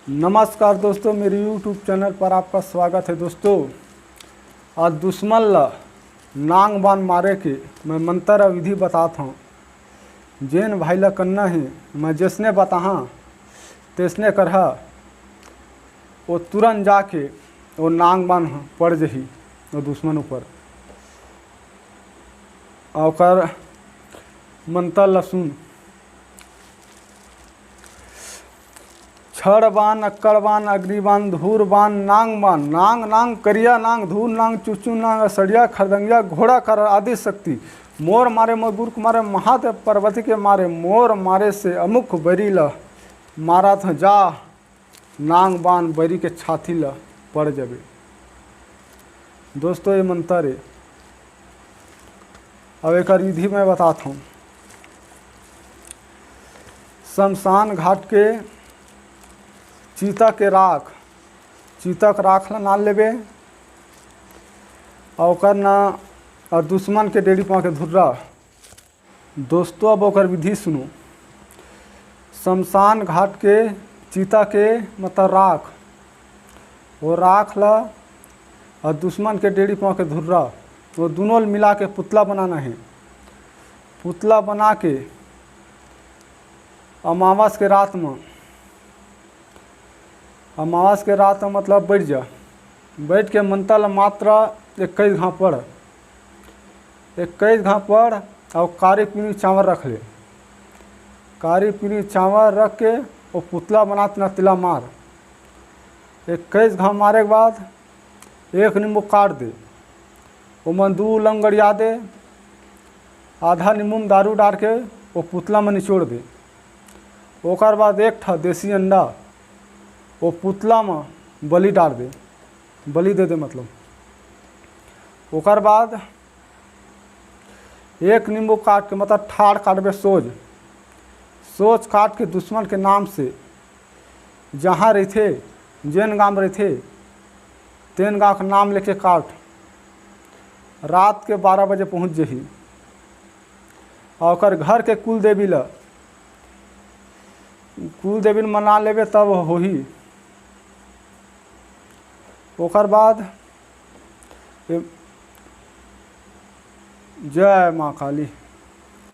नमस्कार दोस्तों, मेरे YouTube चैनल पर आपका स्वागत है। दोस्तों, आज दुश्मन ला नांग बान मारे के मैं मंत्र विधि बताता हूँ। जेन भाई ला करना है मैं जिसने बताहा तेसने करहा, वो तुरंत जाके वो नांग बान पड़ जही वो दुश्मन ऊपर। और मंत्र ला सुन। छड़ बान, अक्कड़ बान, अग्निबान, धूर बान, नांग बान, नांग नांग करिया नांग, धूर नांग, चुचू नांग, असड़िया, खरदंगिया, घोड़ा कर आदि शक्ति। मोर मारे मोर बुर्क मारे, महादेव पार्वती के मारे, मोर मारे से अमुख बरी ल मारा था जा, नांग बान बरी के छाती ल पड़ जाबे। दोस्तों, ये मंत्र है। अब एक विधि मैं बताता हूँ। शमशान घाट के चीता के राख ला ना लेबे और ना और दुश्मन के डेढ़ी पाँव के धुर्रा। दोस्तों, अब ओकर विधि सुनो। शमशान घाट के चीता के मतलब राख, वो राख ला और दुश्मन के डेढ़ी पाँव के धुर्रा, वो दोनों मिला के पुतला बनाना है। पुतला बना के अमावस के रात में, अमावस के रात में मतलब बैठ के मंत्र मात्र 21 घाव पढ़, 21 घाव पढ़ और कारी पीनी चावल रख ले। कारी पीनी चावल रख के वो पुतला बना तना तिला मार। 21 घाव मारे के बाद एक नींबू काट दे, वो में 2 लौंग गड़िया दे, आधा नींबू में दारू डाल के वो पुतला में निचोड़ दे। ओकर बाद एक ठा देसी अंडा वो पुतला में बलि डाल दे, बलि दे दे मतलब। ओकर बाद एक नींबू काट के मतलब ठाड़ काटबे, सोच काट के दुश्मन के नाम से जहाँ रहते, जेन गाँव रहते तेन गाँव का नाम लेके काट। रात के 12 बजे पहुँच जही और घर के कुल देवी मना लेबे तब होही। ओकर बाद जय माँ काली।